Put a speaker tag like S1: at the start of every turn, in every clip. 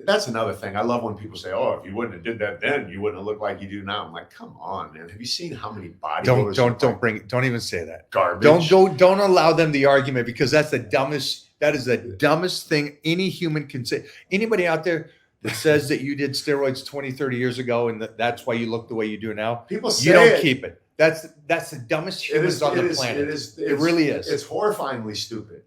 S1: that's another thing. I love when people say, "Oh, if you wouldn't have did that then, you wouldn't have looked like you do now." I'm like, come on, man. Have you seen how many bodybuilders?
S2: Don't even say that.
S1: Garbage.
S2: Don't allow them the argument, because that is the dumbest thing any human can say. Anybody out there that says that you did steroids 20, 30 years ago and that's why you look the way you do now,
S1: people say
S2: you don't keep it. That's the dumbest humans on the planet. It really is.
S1: It's horrifyingly stupid.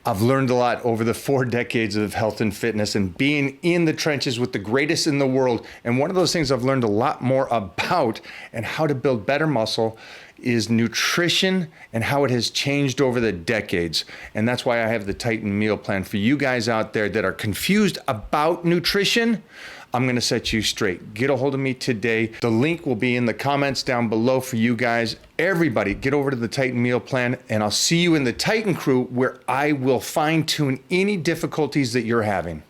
S2: I've learned a lot over the 4 decades of health and fitness and being in the trenches with the greatest in the world. And one of those things I've learned a lot more about and how to build better muscle is nutrition and how it has changed over the decades. And that's why I have the Titan meal plan for you guys out there that are confused about nutrition. I'm going to set you straight. Get a hold of me today. The link will be in the comments down below for you guys. Everybody, get over to the Titan meal plan, and I'll see you in the Titan crew, where I will fine-tune any difficulties that you're having.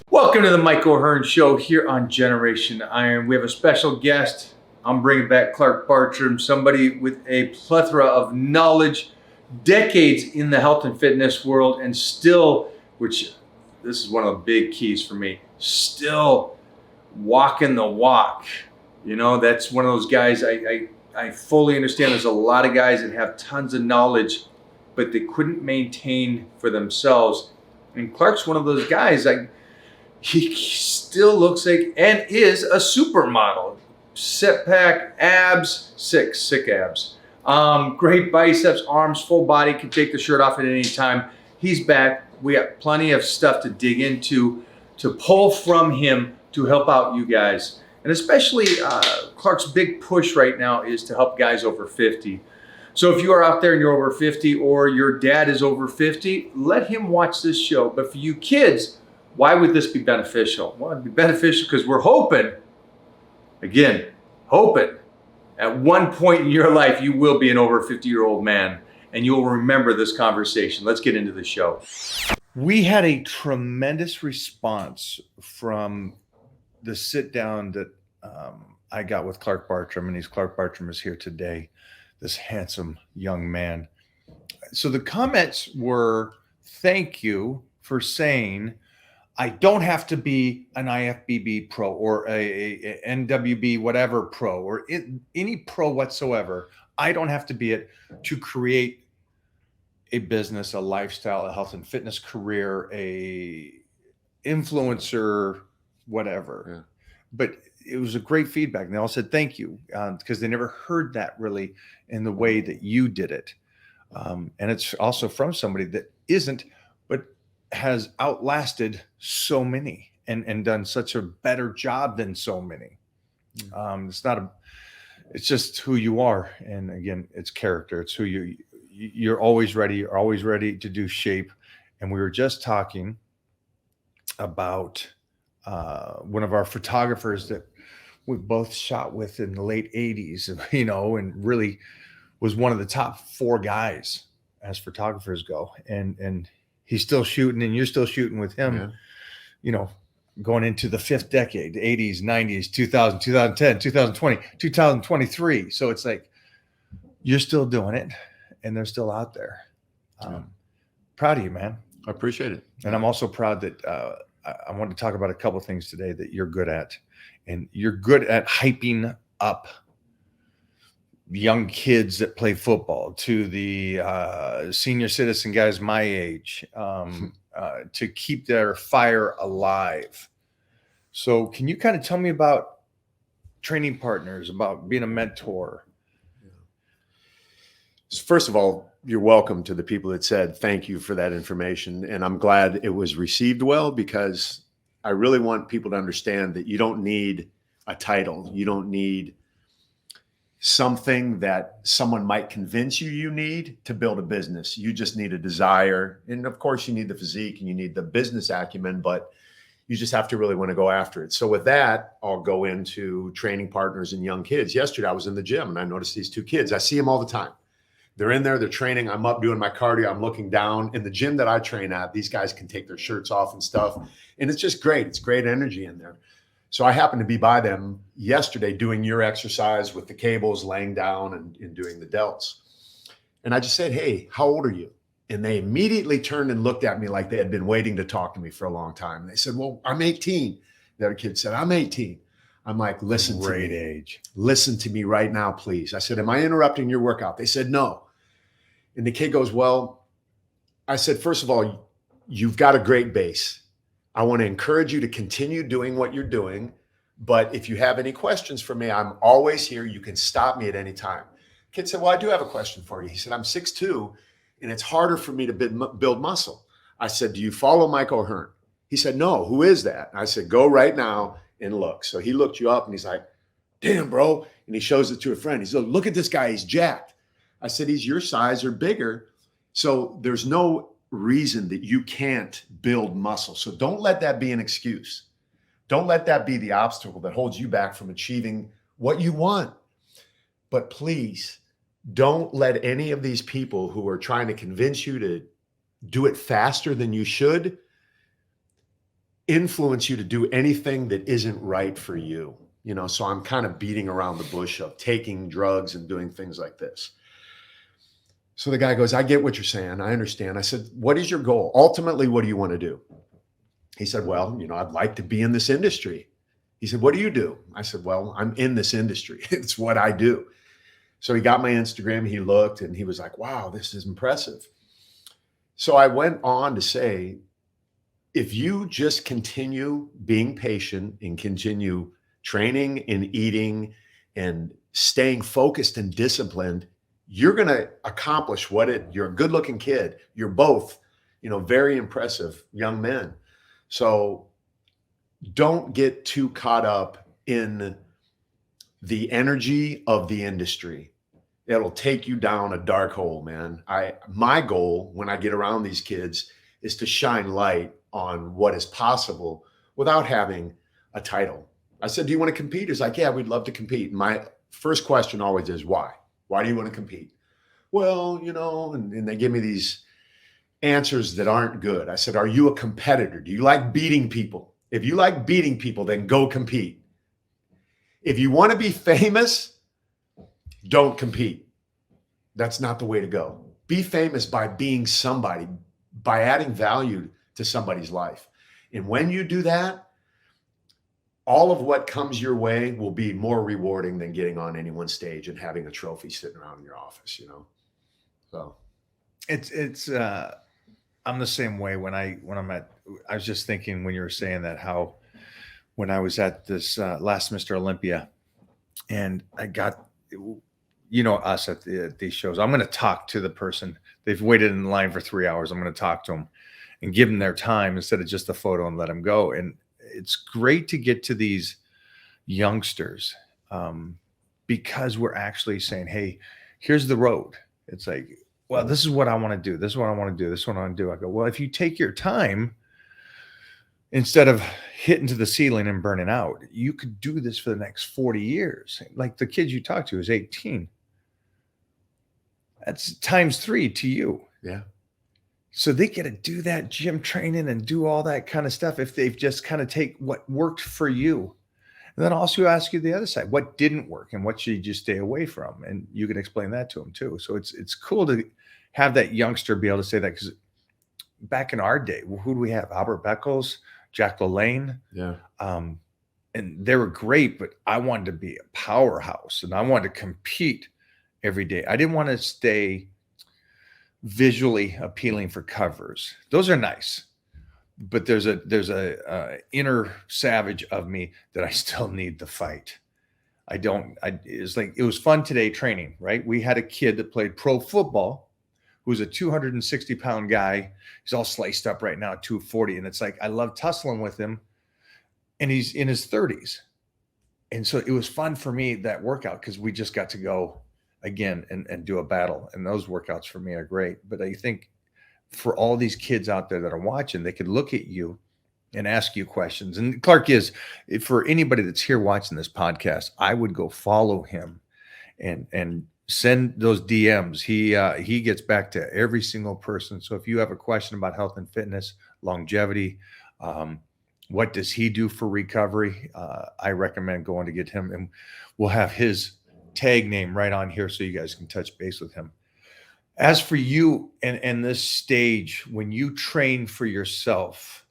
S2: Welcome to the Mike O'Hearn Show here on Generation Iron. We have a special guest. I'm bringing back Clark Bartram, somebody with a plethora of knowledge, decades in the health and fitness world, and still, which this is one of the big keys for me, still walking the walk. You know, that's one of those guys I fully understand. There's a lot of guys that have tons of knowledge, but they couldn't maintain for themselves. And Clark's one of those guys. He still looks like and is a supermodel. Set pack, abs, sick abs. Great biceps, arms, full body, can take the shirt off at any time. He's back. We got plenty of stuff to dig into, to pull from him to help out you guys. And especially Clark's big push right now is to help guys over 50. So if you are out there and you're over 50, or your dad is over 50, let him watch this show. But for you kids, why would this be beneficial? Well, it'd be beneficial because we're hoping at one point in your life you will be an over 50-year-old man, and you'll remember this conversation. Let's get into the show. We had a tremendous response from the sit down that I got with Clark Bartram, and Clark Bartram is here today, this handsome young man. So the comments were, thank you for saying I don't have to be an IFBB pro or a NWB whatever pro or any pro whatsoever. I don't have to be it to create a business, a lifestyle, a health and fitness career, a influencer, whatever. Yeah. But it was a great feedback. And they all said, thank you, because they never heard that really in the way that you did it. And it's also from somebody that isn't, but has outlasted so many and done such a better job than so many. It's just who you are. And again, it's character. It's who you're always ready. You're always ready to do shape. And we were just talking about one of our photographers that we both shot with in the late 80s, you know, and really was one of the top 4 guys as photographers go. And he's still shooting, and you're still shooting with him, you know, going into the 5th decade, the 80s, 90s, 2000, 2010, 2020, 2023. So it's like, you're still doing it, and they're still out there. Proud of you, man.
S1: I appreciate it.
S2: And I'm also proud that I want to talk about a couple of things today that you're good at. And you're good at hyping up young kids that play football to the senior citizen guys my age, to keep their fire alive. So can you kind of tell me about training partners, about being a mentor?
S1: First of all, you're welcome to the people that said thank you for that information. And I'm glad it was received well, because I really want people to understand that you don't need a title. You don't need something that someone might convince you need to build a business. You just need a desire. And of course you need the physique and you need the business acumen, but you just have to really want to go after it. So with that, I'll go into training partners and young kids. Yesterday I was in the gym and I noticed these 2 kids. I see them all the time. They're in there, they're training. I'm up doing my cardio. I'm looking down. In the gym that I train at, these guys can take their shirts off and stuff. And it's just great. It's great energy in there. So I happened to be by them yesterday doing your exercise with the cables, laying down and doing the delts. And I just said, hey, how old are you? And they immediately turned and looked at me like they had been waiting to talk to me for a long time. And they said, well, I'm 18. The other kid said, I'm 18. I'm like, listen to me.
S2: Age.
S1: Listen to me right now, please. I said, am I interrupting your workout? They said, no. And the kid goes, well, I said, first of all, you've got a great base. I want to encourage you to continue doing what you're doing. But if you have any questions for me, I'm always here. You can stop me at any time. Kid said, well, I do have a question for you. He said, I'm 6'2", and it's harder for me to build muscle. I said, do you follow Mike O'Hearn? He said, no, who is that? I said, go right now and look. So he looked you up and he's like, damn, bro. And he shows it to a friend. He said, look at this guy. He's jacked. I said, he's your size or bigger. So there's no reason that you can't build muscle. So don't let that be an excuse. Don't let that be the obstacle that holds you back from achieving what you want. But please don't let any of these people who are trying to convince you to do it faster than you should influence you to do anything that isn't right for you. You know, so I'm kind of beating around the bush of taking drugs and doing things like this. So the guy goes, I get what you're saying. I understand. I said, what is your goal? Ultimately, what do you want to do? He said, well, you know, I'd like to be in this industry. He said, what do you do? I said, well, I'm in this industry. It's what I do. So he got my Instagram. He looked and he was like, wow, this is impressive. So I went on to say, if you just continue being patient and continue training and eating and staying focused and disciplined, you're going to accomplish you're a good looking kid. You're both, you know, very impressive young men. So don't get too caught up in the energy of the industry. It'll take you down a dark hole, man. My goal when I get around these kids is to shine light on what is possible without having a title. I said, do you want to compete? He's like, yeah, we'd love to compete. And my first question always is, why? Why do you want to compete? Well, you know, and they give me these answers that aren't good. I said, are you a competitor? Do you like beating people? If you like beating people, then go compete. If you want to be famous, don't compete. That's not the way to go. Be famous by being somebody, by adding value to somebody's life. And when you do that, all of what comes your way will be more rewarding than getting on anyone's stage and having a trophy sitting around in your office, you know? So
S2: it's I'm the same way I was just thinking when you were saying that, how when I was at this last Mr. Olympia and I got, you know, us at these shows, I'm going to talk to the person. They've waited in line for 3 hours. I'm going to talk to them and give them their time instead of just a photo and let them go. And it's great to get to these youngsters because we're actually saying, hey, here's the road. It's like, well, this is what I want to do. This is what I want to do. This is what I want to do. I go, well, if you take your time, instead of hitting to the ceiling and burning out, you could do this for the next 40 years. Like the kid you talked to is 18. That's times 3 to you.
S1: yeah.
S2: So they get to do that gym training and do all that kind of stuff if they've just kind of take what worked for you. And then also ask you the other side, what didn't work and what should you just stay away from? And you can explain that to them too. So it's cool to have that youngster be able to say that, because back in our day, who do we have? Albert Beckles, Jack LaLanne.
S1: Yeah.
S2: And they were great, but I wanted to be a powerhouse and I wanted to compete every day. I didn't want to stay visually appealing for covers. Those are nice, but there's a inner savage of me that I still need the fight. It's like, it was fun today training, right? We had a kid that played pro football who's a 260-pound guy. He's all sliced up right now, 240. And it's like, I love tussling with him. And he's in his 30s. And so it was fun for me, that workout, because we just got to go again and do a battle. And those workouts for me are great. But I think for all these kids out there that are watching, they could look at you and ask you questions. And Clark for anybody that's here watching this podcast, I would go follow him and send those DMs. He gets back to every single person. So if you have a question about health and fitness, longevity, What does he do for recovery? I recommend going to get him, and we'll have his tag name right on here so you guys can touch base with him. As for you and this stage, when you train for yourself,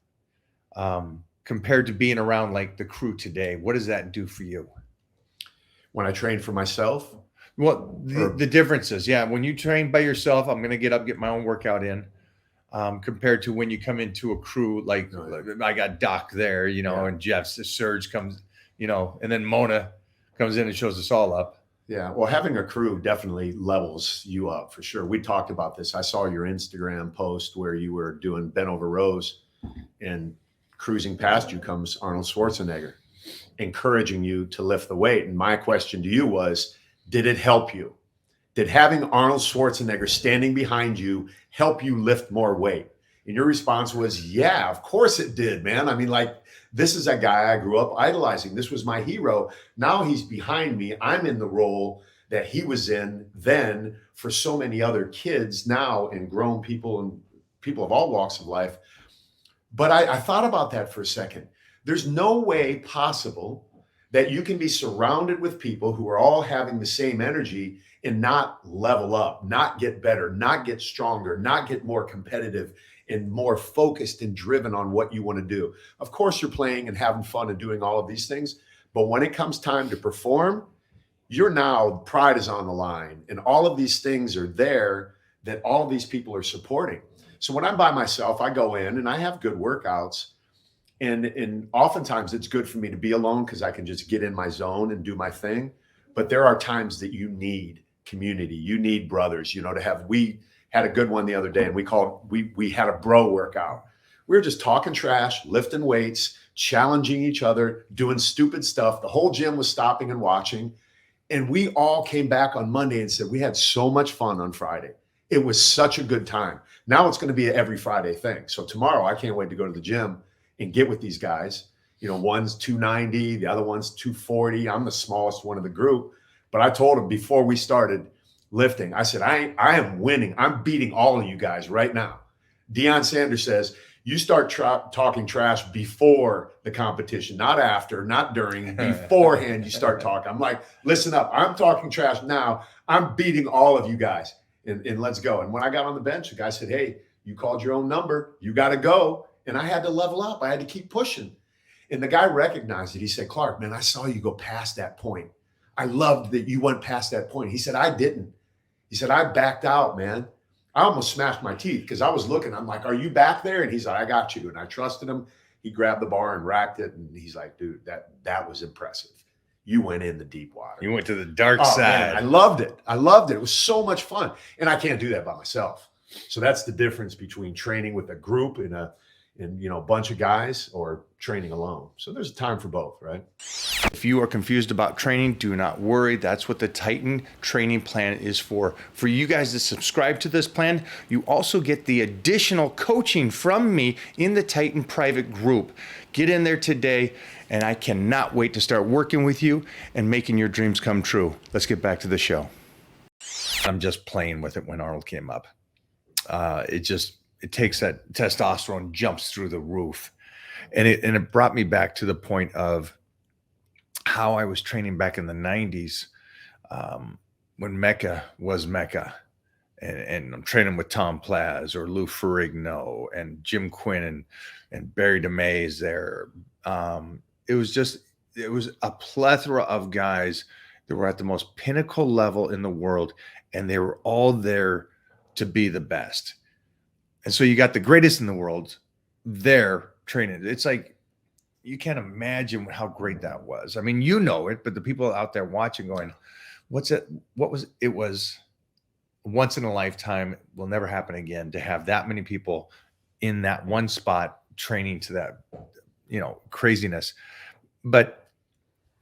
S2: compared to being around like the crew today, what does that do for you?
S1: When I train for myself,
S2: Well, the differences, yeah. When you train by yourself, I'm going to get up, get my own workout in, compared to when you come into a crew, like I got Doc there, you know, and Jeff's Serge comes, you know, and then Mona comes in and shows us all up.
S1: Yeah. Well, having a crew definitely levels you up for sure. We talked about this. I saw your Instagram post where you were doing bent over rows, and cruising past you comes Arnold Schwarzenegger, encouraging you to lift the weight. And my question to you was, did it help you? Did having Arnold Schwarzenegger standing behind you help you lift more weight? And your response was, yeah, of course it did, man. I mean, like, this is a guy I grew up idolizing. This was my hero. Now he's behind me. I'm in the role that he was in then for so many other kids now, and grown people and people of all walks of life. But I thought about that for a second. There's no way possible that you can be surrounded with people who are all having the same energy and not level up, not get better, not get stronger, not get more competitive and more focused and driven on what you want to do. Of course, you're playing and having fun and doing all of these things, but when it comes time to perform, pride is on the line, and all of these things are there that all of these people are supporting. So when I'm by myself, I go in and I have good workouts, and oftentimes it's good for me to be alone because I can just get in my zone and do my thing. But there are times that you need community, you need brothers, you know, to have. We had a good one the other day, and we had a bro workout. We were just talking trash, lifting weights, challenging each other, doing stupid stuff. The whole gym was stopping and watching. And we all came back on Monday and said, we had so much fun on Friday. It was such a good time. Now it's going to be an every Friday thing. So tomorrow I can't wait to go to the gym and get with these guys. You know, one's 290, the other one's 240. I'm the smallest one of the group. But I told him before we started lifting, I said, I am winning. I'm beating all of you guys right now. Deion Sanders says, you start talking trash before the competition, not after, not during, beforehand you start talking. I'm like, listen up. I'm talking trash now. I'm beating all of you guys, and let's go. And when I got on the bench, the guy said, hey, you called your own number. You got to go. And I had to level up. I had to keep pushing. And the guy recognized it. He said, Clark, man, I saw you go past that point. I loved that you went past that point. He said, I didn't. He said, I backed out, man. I almost smashed my teeth because I was looking. I'm like, are you back there? And he's like, I got you. And I trusted him. He grabbed the bar and racked it. And he's like, dude, that was impressive. You went in the deep water.
S2: You went to the dark side.
S1: Man, I loved it. I loved it. It was so much fun. And I can't do that by myself. So that's the difference between training with a group and a bunch of guys, or training alone. So there's a time for both, right?
S2: If you are confused about training, do not worry. That's what the Titan training plan is for. For you guys to subscribe to this plan, you also get the additional coaching from me in the Titan private group. Get in there today, and I cannot wait to start working with you and making your dreams come true. Let's get back to the show. I'm just playing with it when Arnold came up. It takes that testosterone, jumps through the roof. And it brought me back to the point of how I was training back in the 90s, when Mecca was Mecca. And I'm training with Tom Plaz or Lou Ferrigno and Jim Quinn and Barry DeMays there. It was a plethora of guys that were at the most pinnacle level in the world, and they were all there to be the best. And so you got the greatest in the world there training. It's like, you can't imagine how great that was. I mean, you know it, but the people out there watching going, what's it? It was once in a lifetime, will never happen again, to have that many people in that one spot training to that, craziness. But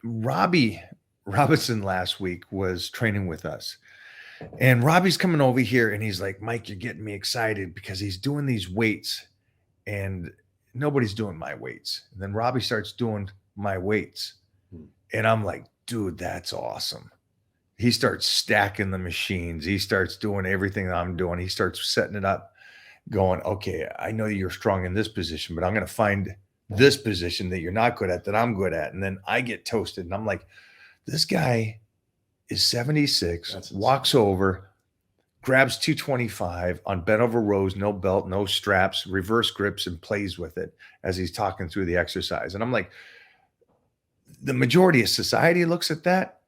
S2: Robbie Robinson last week was training with us. And Robbie's coming over here and he's like, Mike, you're getting me excited, because he's doing these weights and nobody's doing my weights. And then Robbie starts doing my weights. And I'm like, dude, that's awesome. He starts stacking the machines. He starts doing everything that I'm doing. He starts setting it up, going, okay, I know you're strong in this position, but I'm going to find this position that you're not good at, that I'm good at. And then I get toasted. And I'm like, this guy is 76,
S1: That's
S2: walks over, grabs 225 on bent over rows, no belt, no straps, reverse grips, and plays with it as he's talking through the exercise. And I'm like, the majority of society looks at that.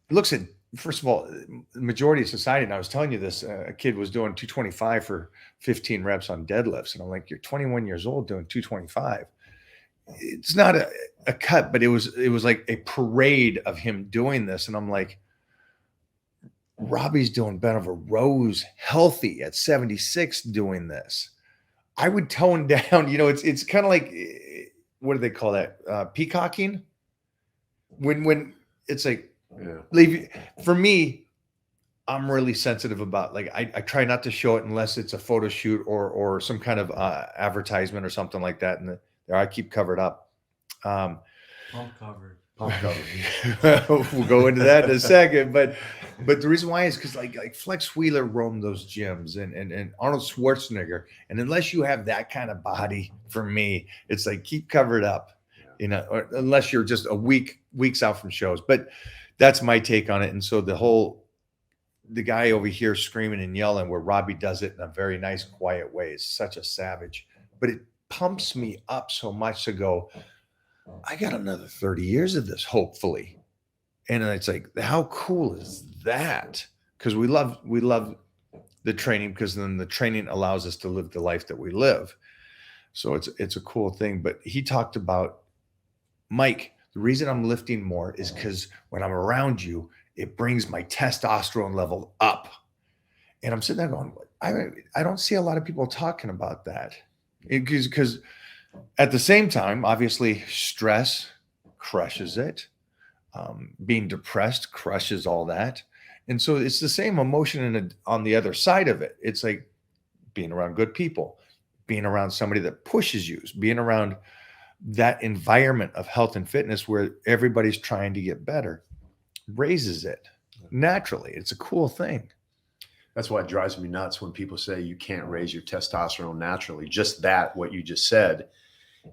S2: It looks at, first of all, the majority of society, and I was telling you this, a kid was doing 225 for 15 reps on deadlifts. And I'm like, you're 21 years old doing 225. It's not a cut, but it was like a parade of him doing this. And I'm like, Robbie's doing bent over rows healthy at 76 doing this. I would tone down, it's kind of like, what do they call that? Peacocking. When it's like, for me, I'm really sensitive about, like, I try not to show it unless it's a photo shoot or some kind of advertisement or something like that. And I keep covered up.
S3: Pump covered.
S2: We'll go into that in a second, but the reason why is because like Flex Wheeler roamed those gyms and Arnold Schwarzenegger, and unless you have that kind of body, for me, it's like keep covered up, or unless you're just weeks out from shows. But that's my take on it. And so the guy over here screaming and yelling, where Robbie does it in a very nice, quiet way, is such a savage, but it pumps me up so much to go, I got another 30 years of this, hopefully. And it's like, how cool is that? Because we love the training, because then the training allows us to live the life that we live. So it's a cool thing. But he talked about, Mike, the reason I'm lifting more is because when I'm around you, it brings my testosterone level up. And I'm sitting there going, I don't see a lot of people talking about that. Because at the same time, obviously, stress crushes it. Being depressed crushes all that. And so it's the same emotion on the other side of it. It's like being around good people, being around somebody that pushes you, being around that environment of health and fitness where everybody's trying to get better, raises it naturally. It's a cool thing.
S1: That's why it drives me nuts when people say you can't raise your testosterone naturally. Just that, what you just said,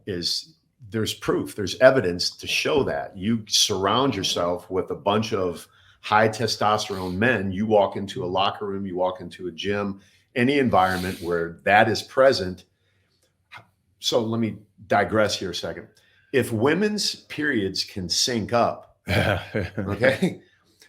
S1: is there's proof, there's evidence to show that. You surround yourself with a bunch of high testosterone men. You walk into a locker room, you walk into a gym, any environment where that is present. So let me digress here a second. If women's periods can sync up, okay,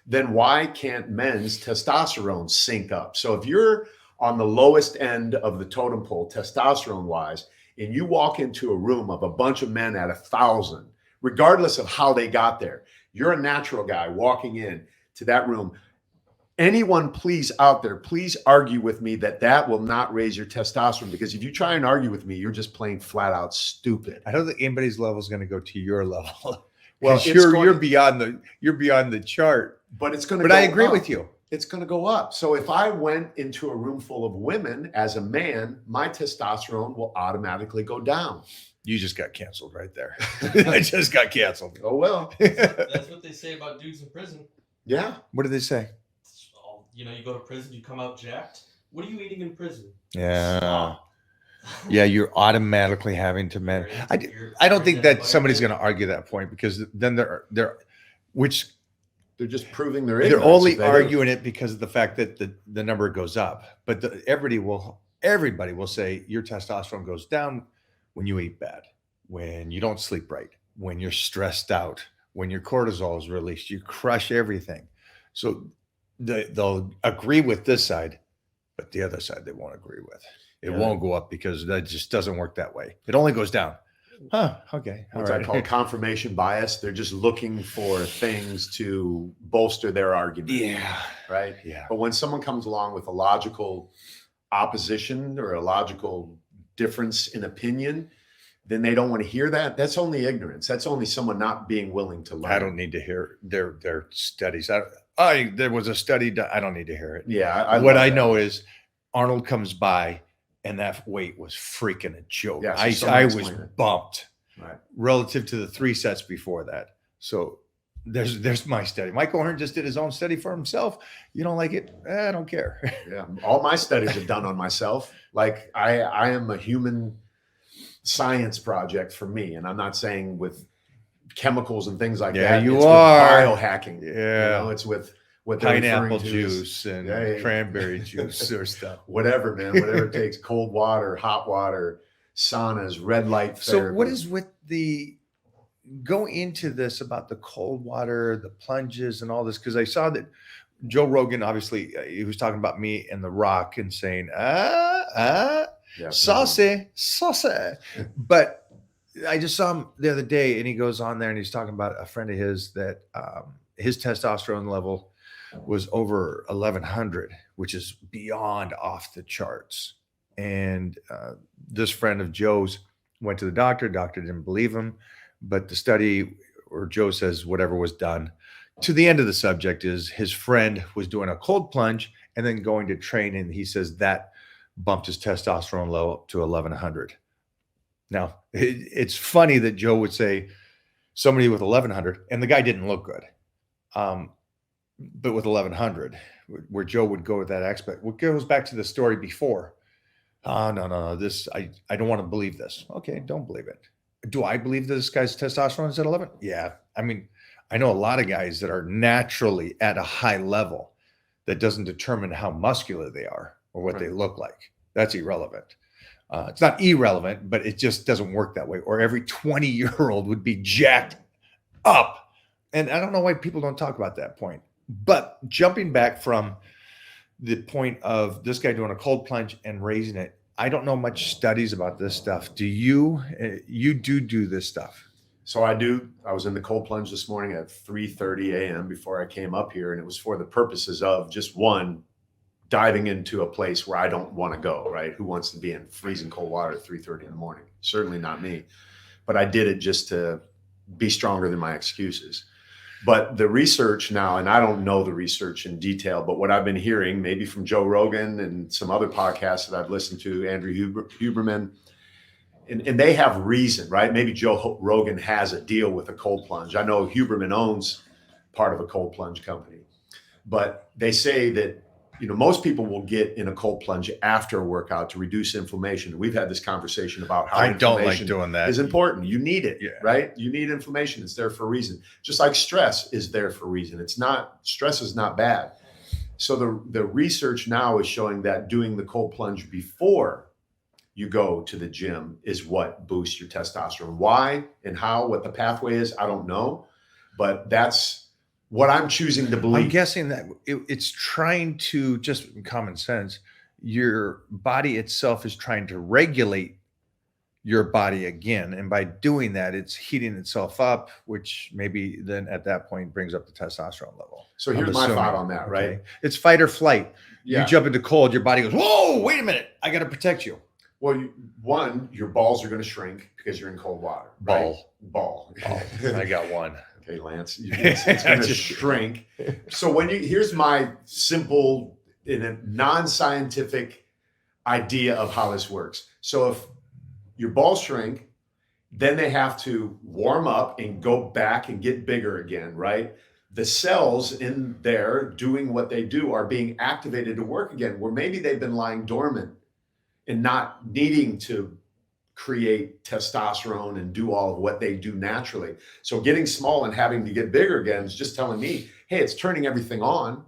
S1: then why can't men's testosterone sync up? So if you're on the lowest end of the totem pole, testosterone wise, and you walk into a room of a bunch of men at 1,000, regardless of how they got there, you're a natural guy walking in to that room. Anyone please out there, please argue with me that will not raise your testosterone, because if you try and argue with me, you're just plain flat out stupid.
S2: I don't think anybody's level is going to go to your level.
S1: Well,
S2: you're beyond the chart.
S1: But it's going to.
S2: But I agree with you.
S1: It's going to go up. So if I went into a room full of women as a man, my testosterone will automatically go down.
S2: You just got canceled right there. I just got canceled.
S1: Oh, well.
S3: That's what they say about dudes in prison.
S1: Yeah.
S2: What do they say?
S3: You go to prison, you come out jacked. What are you eating in prison?
S2: Yeah. Yeah, you're automatically having to manage. I don't think that somebody's going to argue that point, because then they're
S1: just proving their
S2: they're
S1: ignorance.
S2: only arguing it because of the fact that the number goes up. But everybody will say your testosterone goes down when you eat bad, when you don't sleep right, when you're stressed out, when your cortisol is released, you crush everything. So they'll agree with this side, but the other side they won't agree with. It won't go up because that just doesn't work that way. It only goes down. Huh. Okay.
S1: What's that called? Confirmation bias. They're just looking for things to bolster their argument.
S2: Yeah.
S1: Right.
S2: Yeah.
S1: But when someone comes along with a logical opposition or a logical difference in opinion, then they don't want to hear that. That's only ignorance. That's only someone not being willing to learn.
S2: I don't need to hear their studies. There was a study done. I don't need to hear it.
S1: Yeah.
S2: What I know is Arnold comes by, and that weight was freaking a joke.
S1: Yeah,
S2: I was bumped
S1: right
S2: relative to the 3 sets before that. So there's my study. Michael Hearn just did his own study for himself. You don't like it? I don't care.
S1: Yeah. All my studies are done on myself. Like I am a human science project for me. And I'm not saying with chemicals and things like
S2: Yeah,
S1: that.
S2: you
S1: it's
S2: are.
S1: with biohacking.
S2: Yeah.
S1: It's with what they're
S2: Pineapple
S1: referring to
S2: juice and
S1: yeah.
S2: cranberry juice or stuff.
S1: Whatever, man, whatever it takes. Cold water, hot water, saunas, red light therapy.
S2: So what is with go into this about the cold water, the plunges and all this? Because I saw that Joe Rogan, obviously, he was talking about me and The Rock and saying, saucy. But I just saw him the other day and he goes on there and he's talking about a friend of his that his testosterone level was over 1100, which is beyond off the charts. And this friend of Joe's went to the doctor didn't believe him, but the study, or Joe says whatever was done, to the end of the subject is his friend was doing a cold plunge and then going to train, and he says that bumped his testosterone level up to 1100. Now, it's funny that Joe would say somebody with 1100, and the guy didn't look good. But with 1100, where Joe would go with that aspect, what goes back to the story before. Oh, no, this, I don't want to believe this. Okay, don't believe it. Do I believe that this guy's testosterone is at 11? Yeah. I mean, I know a lot of guys that are naturally at a high level that doesn't determine how muscular they are or what they look like. That's irrelevant. It's not irrelevant, but it just doesn't work that way. Or every 20-year-old would be jacked up. And I don't know why people don't talk about that point. But jumping back from the point of this guy doing a cold plunge and raising it, I don't know much studies about this stuff. Do you? You do this stuff?
S1: So I do. I was in the cold plunge this morning at 3:30 a.m. before I came up here, and it was for the purposes of just one, diving into a place where I don't want to go, right? Who wants to be in freezing cold water at 3:30 in the morning? Certainly not me. But I did it just to be stronger than my excuses. But the research now, and I don't know the research in detail, but what I've been hearing, maybe from Joe Rogan and some other podcasts that I've listened to, Andrew Huberman, and they have reason, right? Maybe Joe Rogan has a deal with a cold plunge. I know Huberman owns part of a cold plunge company, but they say that, most people will get in a cold plunge after a workout to reduce inflammation. We've had this conversation about how
S2: I don't like
S1: inflammation
S2: doing that.
S1: is important. You need it, right? You need inflammation. It's there for a reason. Just like stress is there for a reason. Stress is not bad. So the research now is showing that doing the cold plunge before you go to the gym is what boosts your testosterone. Why and how, what the pathway is, I don't know, but that's what I'm choosing to believe.
S2: I'm guessing that it's trying to, just in common sense, your body itself is trying to regulate your body again. And by doing that, it's heating itself up, which maybe then at that point brings up the testosterone level.
S1: So here's my thought on that, right?
S2: Okay. It's fight or flight.
S1: Yeah.
S2: You jump into cold, your body goes, whoa, wait a minute. I got to protect you.
S1: Well, your balls are going to shrink because you're in cold water. Right? Ball.
S2: I got one.
S1: Okay, Lance, it's going to shrink. So here's my simple, in a non-scientific idea of how this works. So if your balls shrink, then they have to warm up and go back and get bigger again, right? The cells in there doing what they do are being activated to work again, where maybe they've been lying dormant and not needing to create testosterone and do all of what they do naturally. So getting small and having to get bigger again is just telling me, hey, it's turning everything on,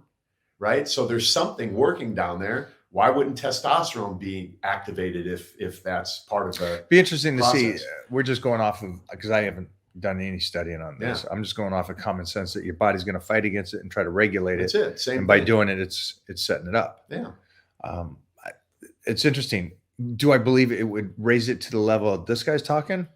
S1: right? So there's something working down there. Why wouldn't testosterone be activated if that's part of the
S2: Be interesting to
S1: process?
S2: see. We're just going off of, because I haven't done any studying on this. I'm just going off of common sense that your body's going to fight against it and try to regulate
S1: That's
S2: it.
S1: it. Same
S2: And by
S1: thing.
S2: doing it, it's setting it up.
S1: Yeah.
S2: It's interesting. Do I believe it would raise it to the level of this guy's talking?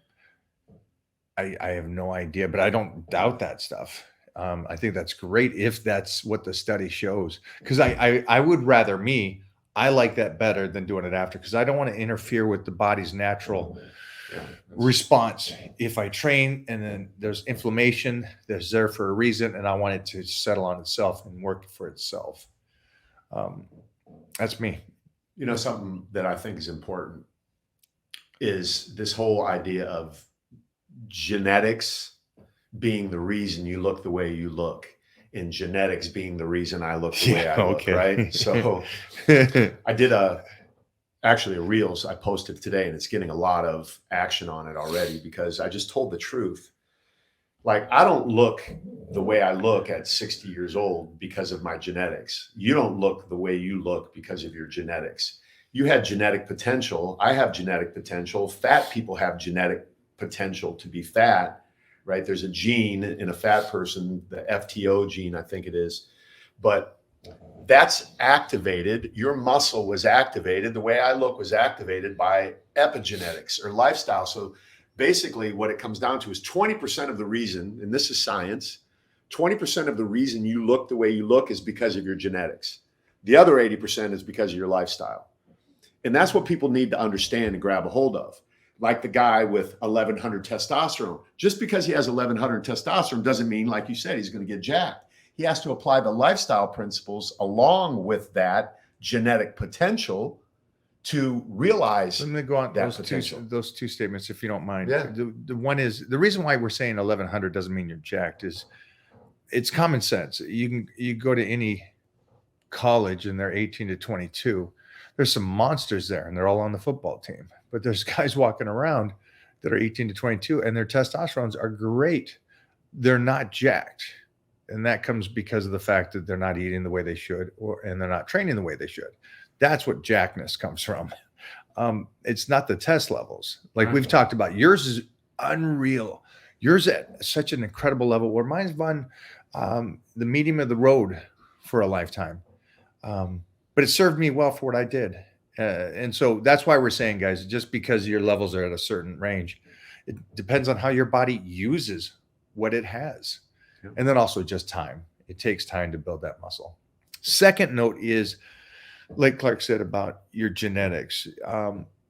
S2: I have no idea, but I don't doubt that stuff. I think that's great if that's what the study shows. Because I would rather I like that better than doing it after, because I don't want to interfere with the body's natural response. If I train and then there's inflammation, there's there for a reason, and I want it to settle on itself and work for itself. That's me.
S1: Something that I think is important is this whole idea of genetics being the reason you look the way you look, and genetics being the reason I look the way I look, right? So I did a actually a Reels I posted today, and it's getting a lot of action on it already because I just told the truth. Like, I don't look the way I look at 60 years old because of my genetics. You don't look the way you look because of your genetics. You had genetic potential. I have genetic potential. Fat people have genetic potential to be fat, right? There's a gene in a fat person, the FTO gene, I think it is. But that's activated. Your muscle was activated. The way I look was activated by epigenetics or lifestyle. So basically what it comes down to is 20% of the reason, and this is science, 20% of the reason you look the way you look is because of your genetics. The other 80% is because of your lifestyle. And that's what people need to understand and grab a hold of. Like the guy with 1100 testosterone. Just because he has 1100 testosterone doesn't mean, like you said, he's going to get jacked. He has to apply the lifestyle principles along with that genetic potential to realize.
S2: Let me go on those two statements, if you don't mind. Yeah. The one is, the reason why we're saying 1100 doesn't mean you're jacked is it's common sense. You go to any college and they're 18 to 22. There's some monsters there and they're all on the football team, but there's guys walking around that are 18 to 22 and their testosterones are great. They're not jacked. And that comes because of the fact that they're not eating the way they should, and they're not training the way they should. That's what jackness comes from. It's not the test levels. Like we've talked about, yours is unreal. Yours at such an incredible level where mine's been the medium of the road for a lifetime. But it served me well for what I did. And so that's why we're saying, guys, just because your levels are at a certain range, it depends on how your body uses what it has. Yeah. And then also just time. It takes time to build that muscle. Second note is, like Clark said about your genetics.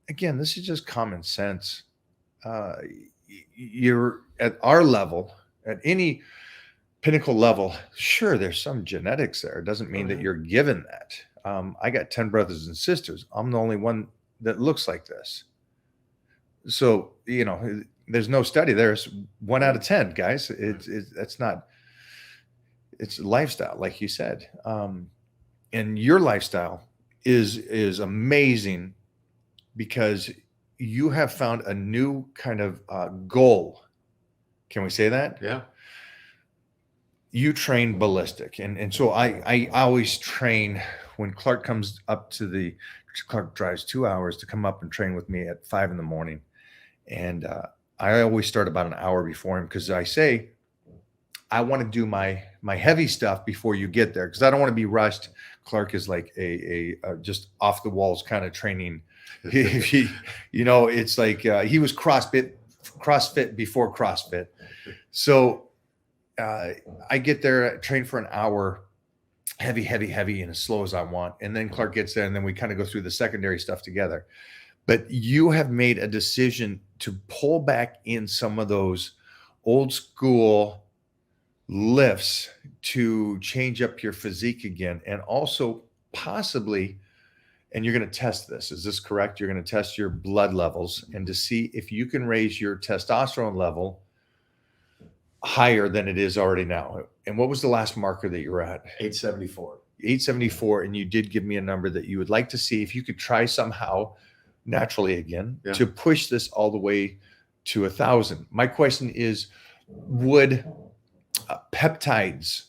S2: Again, this is just common sense. You're at our level, at any pinnacle level, sure, there's some genetics there. It doesn't mean that you're given that. I got 10 brothers and sisters. I'm the only one that looks like this. So, there's no study. There's 1 out of 10, guys. That's not, it's lifestyle, like you said. And your lifestyle is amazing because you have found a new kind of goal. Can we say that?
S1: Yeah.
S2: You train ballistic. And so I always train when Clark comes up Clark drives 2 hours to come up and train with me at 5 a.m. And I always start about an hour before him because I say, I want to do my heavy stuff before you get there because I don't want to be rushed. Clark is like a just off the walls kind of training. It's like he was CrossFit before CrossFit. So I get there, train for an hour, heavy, and as slow as I want. And then Clark gets there and then we kind of go through the secondary stuff together. But you have made a decision to pull back in some of those old school lifts to change up your physique again. And also possibly, and you're going to test this, is this correct? You're going to test your blood levels and to see if you can raise your testosterone level higher than it is already now. And what was the last marker that you were at?
S1: 874.
S2: 874. And you did give me a number that you would like to see if you could try somehow naturally again to push this all the way to 1,000. My question is, would peptides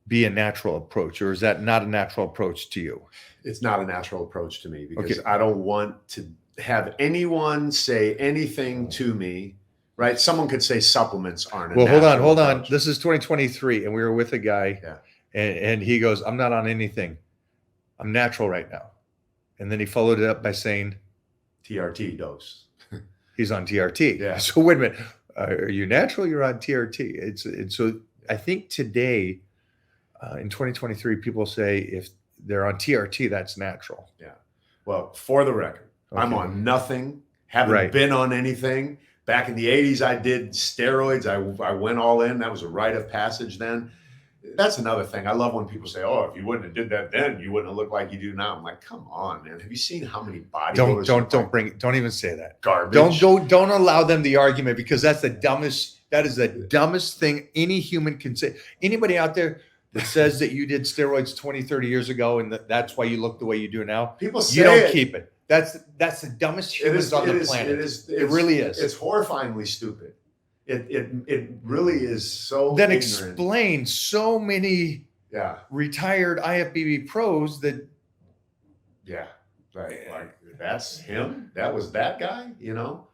S2: be a natural approach, or is that not a natural approach to you?
S1: It's not a natural approach to me because I don't want to have anyone say anything to me, right? Someone could say supplements aren't.
S2: Well, hold on. This is 2023 and we were with a guy and he goes, I'm not on anything. I'm natural right now. And then he followed it up by saying,
S1: TRT dose.
S2: He's on TRT. Yeah. So wait a minute. Are you natural? You're on TRT. It's so I think today in 2023, people say if they're on TRT, that's natural.
S1: Yeah. Well, for the record, I'm on nothing. Haven't been on anything. Back in the 80s, I did steroids. I went all in. That was a rite of passage then. That's another thing. I love when people say, "Oh, if you wouldn't have did that then, you wouldn't have looked like you do now." I'm like, "Come on, man! Have you seen how many bodybuilders?"
S2: Don't even say that.
S1: Garbage.
S2: Don't allow them the argument because that's the dumbest. That is the dumbest thing any human can say. Anybody out there that says that you did steroids 20, 30 years ago and that's why you look the way you do now,
S1: people say
S2: you don't keep it. That's the dumbest humans on the planet. It really is.
S1: It's horrifyingly stupid. It really is so
S2: That
S1: ignorant.
S2: explains so many retired IFBB pros that.
S1: Yeah, right. Like that's him. That was that guy. You know,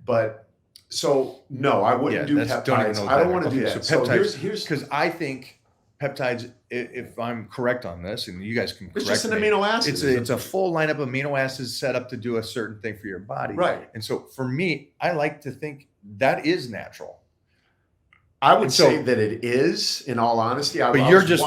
S1: but so no, I wouldn't do peptides. I don't want to do that. So here's
S2: because I think peptides, if I'm correct on this, and you guys can correct
S1: it's just an
S2: me,
S1: amino acid.
S2: It's a full lineup of amino acids set up to do a certain thing for your body.
S1: Right.
S2: And so for me, I like to think that is natural.
S1: I would say that it is, in all honesty.
S2: But you just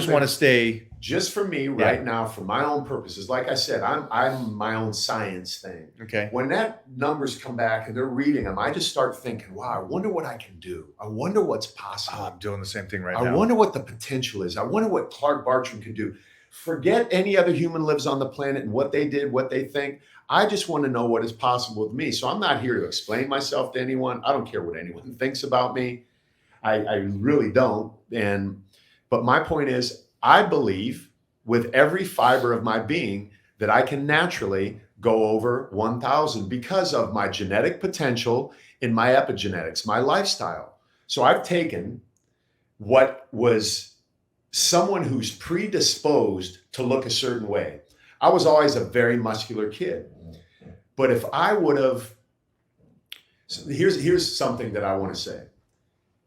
S2: want to stay.
S1: Just for me right now, for my own purposes, like I said, I'm my own science thing.
S2: Okay.
S1: When that numbers come back and they're reading them, I just start thinking, wow, I wonder what I can do. I wonder what's possible.
S2: I'm doing the same thing now.
S1: I wonder what the potential is. I wonder what Clark Bartram can do. Forget any other human lives on the planet and what they did, what they think. I just want to know what is possible with me. So I'm not here to explain myself to anyone. I don't care what anyone thinks about me. I really don't. But my point is, I believe with every fiber of my being that I can naturally go over 1,000 because of my genetic potential in my epigenetics, my lifestyle. So I've taken what was someone who's predisposed to look a certain way. I was always a very muscular kid. But if I would have, so here's something that I want to say.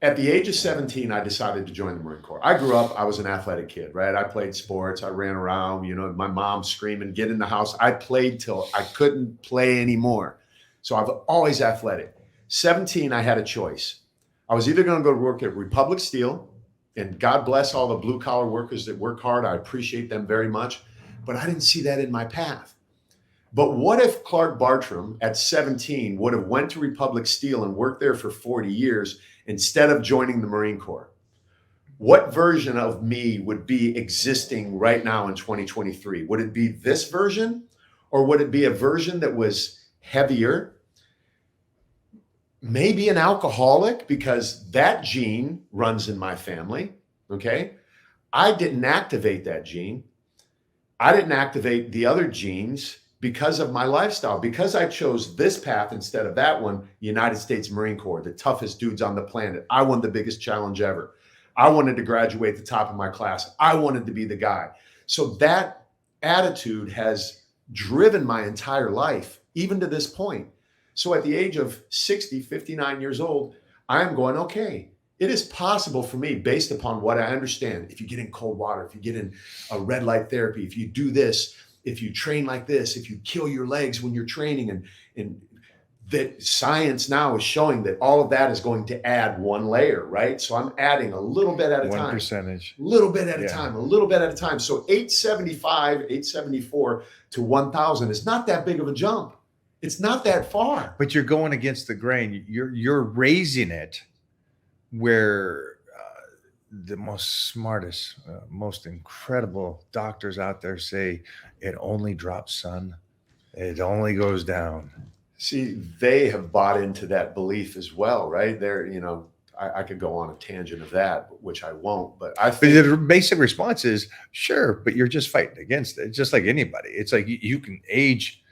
S1: At the age of 17, I decided to join the Marine Corps. I grew up, I was an athletic kid, right? I played sports, I ran around, you know, my mom screaming, get in the house. I played till I couldn't play anymore. So I've always athletic. 17, I had a choice. I was either going to go to work at Republic Steel, and God bless all the blue collar workers that work hard. I appreciate them very much, but I didn't see that in my path. But what if Clark Bartram at 17 would have went to Republic Steel and worked there for 40 years instead of joining the Marine Corps? What version of me would be existing right now in 2023? Would it be this version, or would it be a version that was heavier? Maybe an alcoholic, because that gene runs in my family, okay? I didn't activate that gene. I didn't activate the other genes because of my lifestyle, because I chose this path instead of that one. United States Marine Corps, the toughest dudes on the planet. I won the biggest challenge ever. I wanted to graduate the top of my class. I wanted to be the guy. So that attitude has driven my entire life, even to this point. So at the age of 60, 59 years old, I'm going, okay, it is possible for me based upon what I understand. If you get in cold water, if you get in a red light therapy, if you do this, if you train like this, if you kill your legs when you're training, and that science now is showing that all of that is going to add one layer, right? So I'm adding a little bit at a time.
S2: 1%.
S1: Little bit at a time, a little bit at a time. So 875, 874 to 1,000 is not that big of a jump. It's not that far.
S2: But you're going against the grain. You're raising it where the most smartest, most incredible doctors out there say it only drops, son. It only goes down.
S1: See, they have bought into that belief as well, right? They're, you know, I could go on a tangent of that, which I won't. But I think
S2: the basic response is sure, but you're just fighting against it, just like anybody. It's like you can age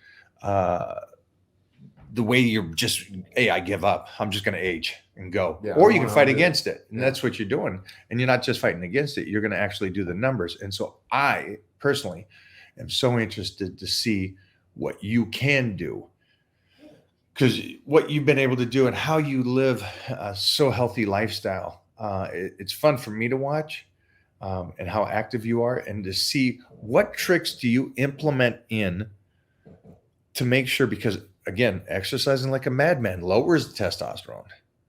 S2: the way you're just, hey, I give up. I'm just going to age and go. Yeah, or you can fight against it. And that's what you're doing. And you're not just fighting against it. You're going to actually do the numbers. And so I personally am so interested to see what you can do, because what you've been able to do and how you live a so healthy lifestyle. It's fun for me to watch and how active you are, and to see what tricks do you implement in to make sure, because again, exercising like a madman lowers the testosterone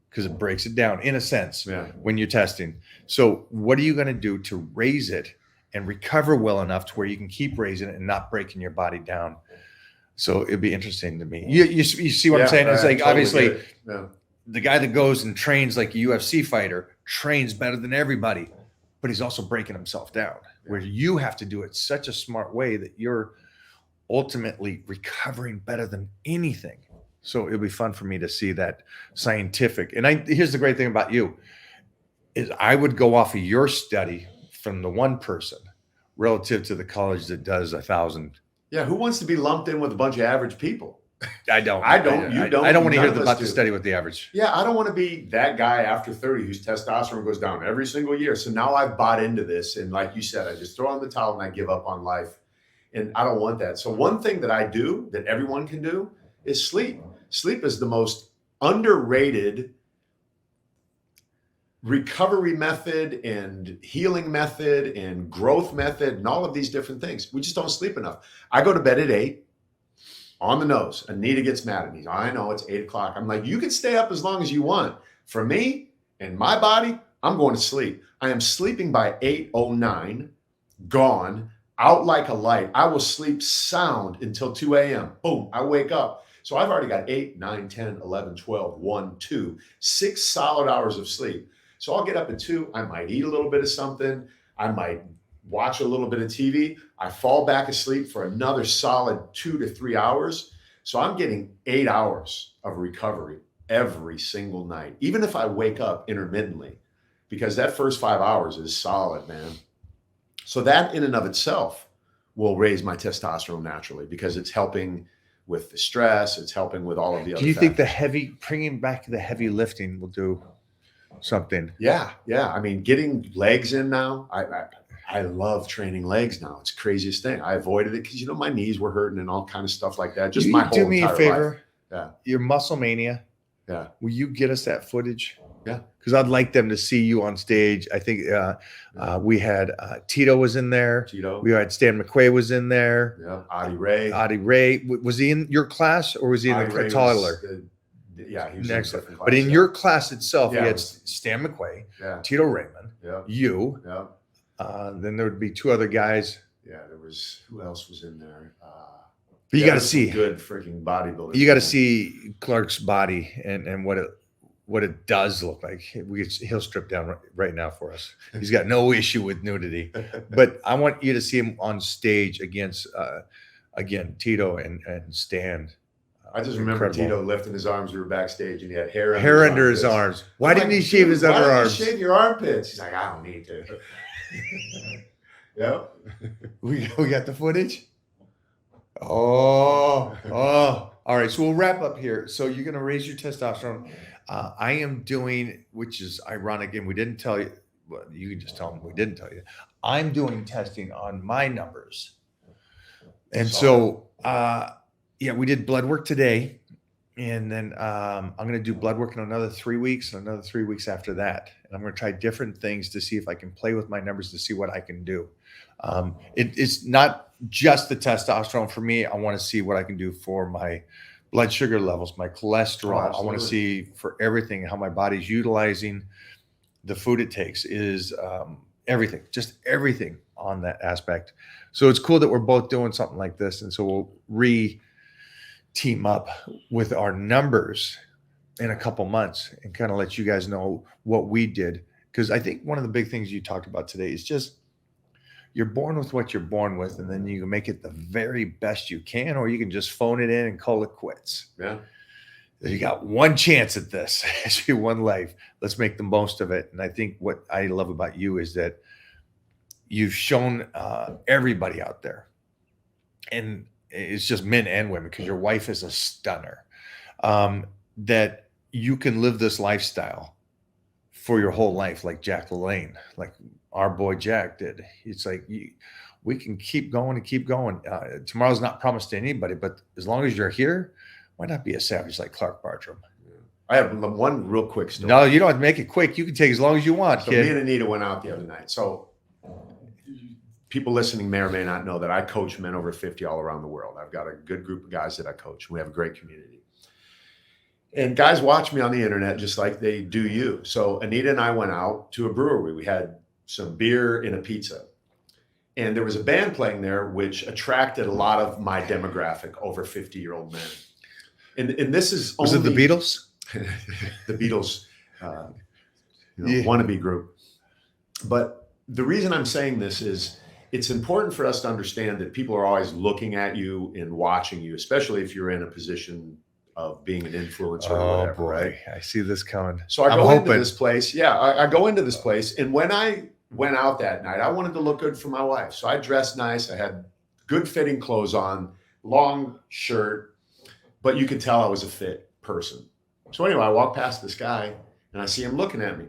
S2: because it breaks it down in a sense when you're testing. So what are you going to do to raise it and recover well enough to where you can keep raising it and not breaking your body down? So it'd be interesting to me. You see what I'm saying? It's like, totally, obviously the guy that goes and trains like a UFC fighter trains better than everybody, but he's also breaking himself down, where you have to do it such a smart way that you're ultimately recovering better than anything. So it'll be fun for me to see that scientific. And here's the great thing about you is I would go off of your study from the one person relative to the college that does 1,000
S1: Yeah, who wants to be lumped in with a bunch of average people?
S2: I don't.
S1: I don't. You don't.
S2: I don't want to
S1: None
S2: hear
S1: of us
S2: about the
S1: do.
S2: study with the average.
S1: Yeah, I don't want to be that guy after 30 whose testosterone goes down every single year. So now I've bought into this. And like you said, I just throw on the towel and I give up on life. And I don't want that. So one thing that I do that everyone can do is sleep. Sleep is the most underrated recovery method and healing method and growth method and all of these different things. We just don't sleep enough. I go to bed at 8 on the nose. Anita gets mad at me. I know it's 8 o'clock. I'm like, you can stay up as long as you want. For me and my body, I'm going to sleep. I am sleeping by 8:09, gone, out like a light. I will sleep sound until 2 a.m. Boom, I wake up. So I've already got 8, 9, 10, 11, 12, 1, 2, 6 solid hours of sleep. So I'll get up at 2. I might eat a little bit of something. I might watch a little bit of TV. I fall back asleep for another solid 2 to 3 hours. So I'm getting 8 hours of recovery every single night, even if I wake up intermittently, because that first 5 hours is solid, man. So that in and of itself will raise my testosterone naturally because it's helping with the stress. It's helping with all of the other
S2: Do you think
S1: factors.
S2: bringing back the heavy lifting will do something?
S1: Yeah. I mean, getting legs in now. I love training legs now. It's the craziest thing. I avoided it because my knees were hurting and all kind of stuff like that. Just
S2: Will
S1: my
S2: you
S1: whole
S2: do me a
S1: entire
S2: favor?
S1: life. Yeah.
S2: Your Muscle Mania.
S1: Yeah.
S2: Will you get us that footage?
S1: Yeah.
S2: Because I'd like them to see you on stage. I think we had Tito was in there.
S1: Tito.
S2: We had Stan McQuay was in there.
S1: Yeah. Adi Ray.
S2: Adi Ray. Was he in your class or was he in
S1: Adi Ray
S2: a
S1: was
S2: toddler?
S1: Yeah, he was
S2: Next,
S1: in a different class.
S2: but in your class itself,
S1: Yeah,
S2: you
S1: it
S2: had
S1: was-
S2: Stan McQuay,
S1: Yeah.
S2: Tito Raymond,
S1: Yeah.
S2: you.
S1: Yeah.
S2: Then there would be 2 other guys.
S1: Yeah. There was, who else was in there?
S2: But you
S1: there
S2: got to
S1: was some
S2: see.
S1: good freaking bodybuilders.
S2: You got to
S1: man.
S2: see Clark's body and what it does look like. He'll strip down right now for us. He's got no issue with nudity, but I want you to see him on stage against again Tito and Stan.
S1: I just remember
S2: Incredible.
S1: Tito lifting his arms. We were backstage and he had hair
S2: Under his
S1: armpits.
S2: arms. Why
S1: I'm
S2: didn't
S1: like,
S2: he shave his
S1: "Dude, why didn't you
S2: underarms?
S1: Shave your armpits. He's like, I don't need to. Yep.
S2: We got the footage. Oh. All right. So we'll wrap up here. So you're going to raise your testosterone. I am doing, which is ironic, and we didn't tell you. Well, you can just tell them we didn't tell you. I'm doing testing on my numbers, and so yeah, we did blood work today, and then I'm going to do blood work in another 3 weeks, and another 3 weeks after that, and I'm going to try different things to see if I can play with my numbers to see what I can do. It's not just the testosterone for me. I want to see what I can do for my blood sugar levels, my cholesterol. I want to see for everything how my body's utilizing the food it takes is everything, just everything on that aspect. So it's cool that we're both doing something like this. And so we'll team up with our numbers in a couple months and kind of let you guys know what we did. Because I think one of the big things you talked about today is just you're born with what you're born with, and then you can make it the very best you can, or you can just phone it in and call it quits.
S1: Yeah.
S2: You got one chance at this, actually one life. Let's make the most of it. And I think what I love about you is that you've shown everybody out there, and it's just men and women, because your wife is a stunner, that you can live this lifestyle for your whole life, like Jack LaLanne, like our boy Jack did. It's like we can keep going and keep going. Tomorrow's not promised to anybody, but as long as you're here, why not be a savage like Clark Bartram?
S1: I have one real quick story.
S2: No, you don't have to make it quick. You can take as long as you want,
S1: So
S2: kid.
S1: me and Anita went out the other night. So people listening may or may not know that I coach men over 50 all around the world. I've got a good group of guys that I coach. We have a great community. And guys watch me on the internet just like they do you. So Anita and I went out to a brewery. We had some beer and a pizza. And there was a band playing there, which attracted a lot of my demographic, over 50-year-old men. And this is
S2: Was
S1: only
S2: it the Beatles?
S1: the Beatles, wannabe group. But the reason I'm saying this is it's important for us to understand that people are always looking at you and watching you, especially if you're in a position of being an influencer or whatever, right?
S2: I see this coming.
S1: So I
S2: I'm
S1: go into
S2: hoping.
S1: this place. Yeah, I go into this place. And when I went out that night, I wanted to look good for my wife. So I dressed nice. I had good fitting clothes on, long shirt, but you could tell I was a fit person. So anyway, I walk past this guy and I see him looking at me.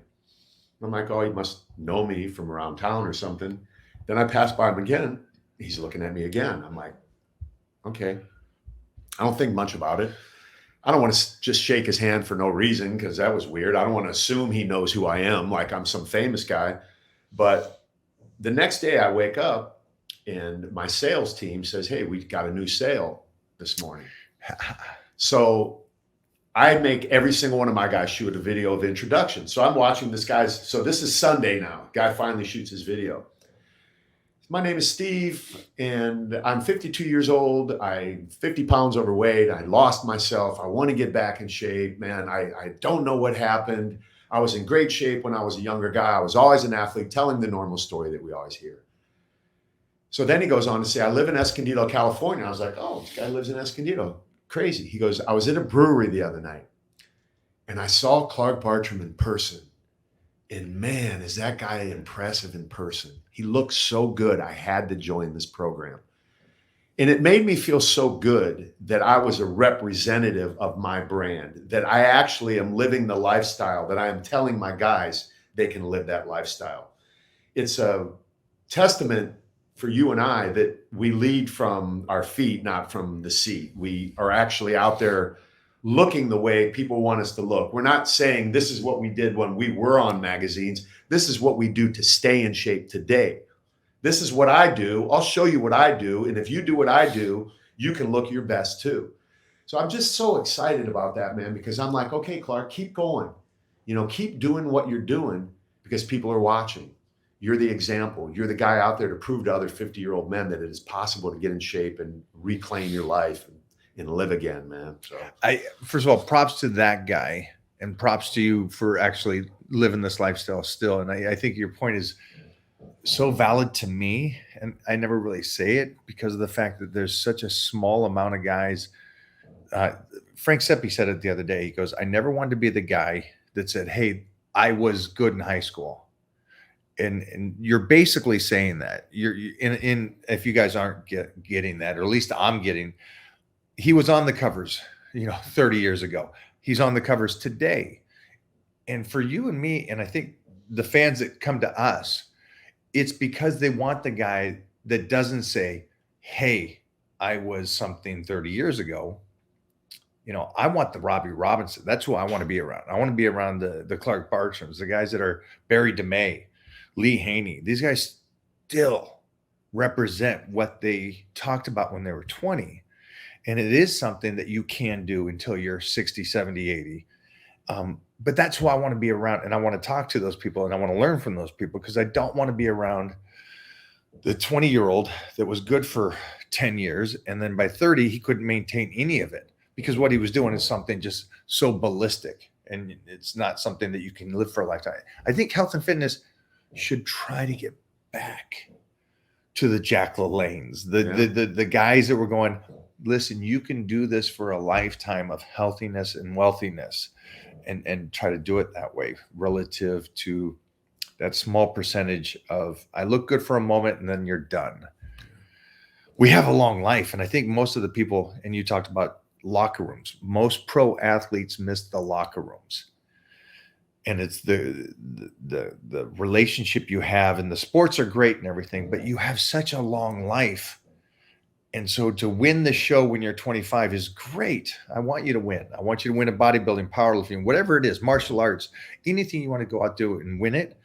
S1: I'm like, oh, he must know me from around town or something. Then I pass by him again. He's looking at me again. I'm like, okay. I don't think much about it. I don't want to just shake his hand for no reason because that was weird. I don't want to assume he knows who I am, like I'm some famous guy. But the next day I wake up and my sales team says, hey, we got a new sale this morning. So I make every single one of my guys shoot a video of introduction. So I'm watching this guy's, so this is Sunday now. Guy finally shoots his video. My name is Steve, and I'm 52 years old. I'm 50 pounds overweight. I lost myself. I want to get back in shape, man. I don't know what happened. I was in great shape when I was a younger guy. I was always an athlete, telling the normal story that we always hear. So then he goes on to say, I live in Escondido, California. I was like, oh, this guy lives in Escondido. Crazy. He goes, I was at a brewery the other night, and I saw Clark Bartram in person. And man, is that guy impressive in person. He looks so good. I had to join this program. And it made me feel so good that I was a representative of my brand, that I actually am living the lifestyle, that I am telling my guys they can live that lifestyle. It's a testament for you and I that we lead from our feet, not from the seat. We are actually out there looking the way people want us to look. We're not saying this is what we did when we were on magazines. This is what we do to stay in shape today. This is what I do. I'll show you what I do. And if you do what I do, you can look your best too. So I'm just so excited about that, man, because I'm like, okay, Clark, keep going. You know, keep doing what you're doing because people are watching. You're the example. You're the guy out there to prove to other 50-year-old men that it is possible to get in shape and reclaim your life and live again, man. So
S2: first of all, props to that guy and props to you for actually living this lifestyle still. And I think your point is so valid to me. And I never really say it because of the fact that there's such a small amount of guys. Frank Seppi said it the other day. He goes, I never wanted to be the guy that said, hey, I was good in high school. And you're basically saying that you're in if you guys aren't getting that, or at least I'm getting, he was on the covers, 30 years ago. He's on the covers today. And for you and me, and I think the fans that come to us, it's because they want the guy that doesn't say, hey, I was something 30 years ago. I want the Robbie Robinson. That's who I want to be around. I want to be around the Clark Bartrams, the guys that are Barry DeMay, Lee Haney. These guys still represent what they talked about when they were 20. And it is something that you can do until you're 60, 70, 80. But that's who I want to be around. And I want to talk to those people and I want to learn from those people because I don't want to be around the 20-year-old that was good for 10 years. And then by 30, he couldn't maintain any of it because what he was doing is something just so ballistic. And it's not something that you can live for a lifetime. I think health and fitness should try to get back to the Jack LaLannes, the guys that were going, listen, you can do this for a lifetime of healthiness and wealthiness and try to do it that way relative to that small percentage of I look good for a moment and then you're done. We have a long life. And I think most of the people, and you talked about locker rooms, most pro athletes miss the locker rooms. And it's the relationship you have, and the sports are great and everything, but you have such a long life. And so to win the show when you're 25 is great. I want you to win. I want you to win a bodybuilding, powerlifting, whatever it is, martial arts, anything you want to go out do and win it.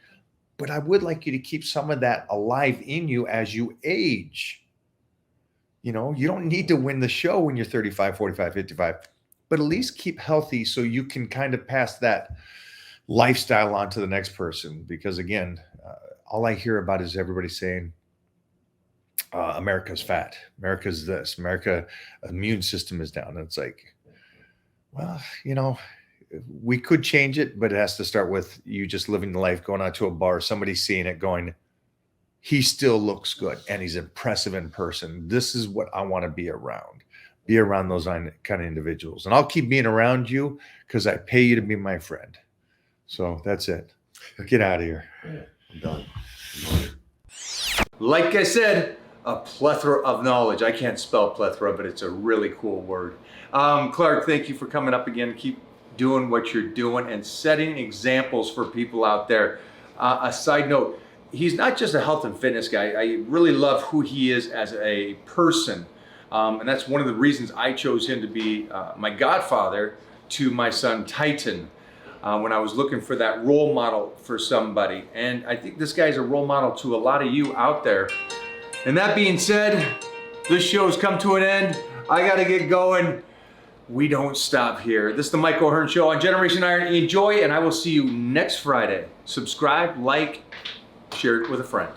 S2: But I would like you to keep some of that alive in you as you age. You don't need to win the show when you're 35, 45, 55, but at least keep healthy so you can kind of pass that lifestyle on to the next person. Because again, all I hear about is everybody saying, America's fat, America's this, America immune system is down. And it's like, well, we could change it, but it has to start with you just living the life, going out to a bar, somebody seeing it going, he still looks good and he's impressive in person. This is what I want to be around those kind of individuals. And I'll keep being around you because I pay you to be my friend. So that's it. Get out of here.
S1: I'm done.
S2: Like I said, a plethora of knowledge. I can't spell plethora, but it's a really cool word. Clark, thank you for coming up again. Keep doing what you're doing and setting examples for people out there. A side note, he's not just a health and fitness guy. I really love who he is as a person. And that's one of the reasons I chose him to be my godfather to my son Titan when I was looking for that role model for somebody. And I think this guy's a role model to a lot of you out there. And that being said, this show's come to an end. I gotta get going. We don't stop here. This is the Mike O'Hearn Show on Generation Iron. Enjoy, and I will see you next Friday. Subscribe, like, share it with a friend.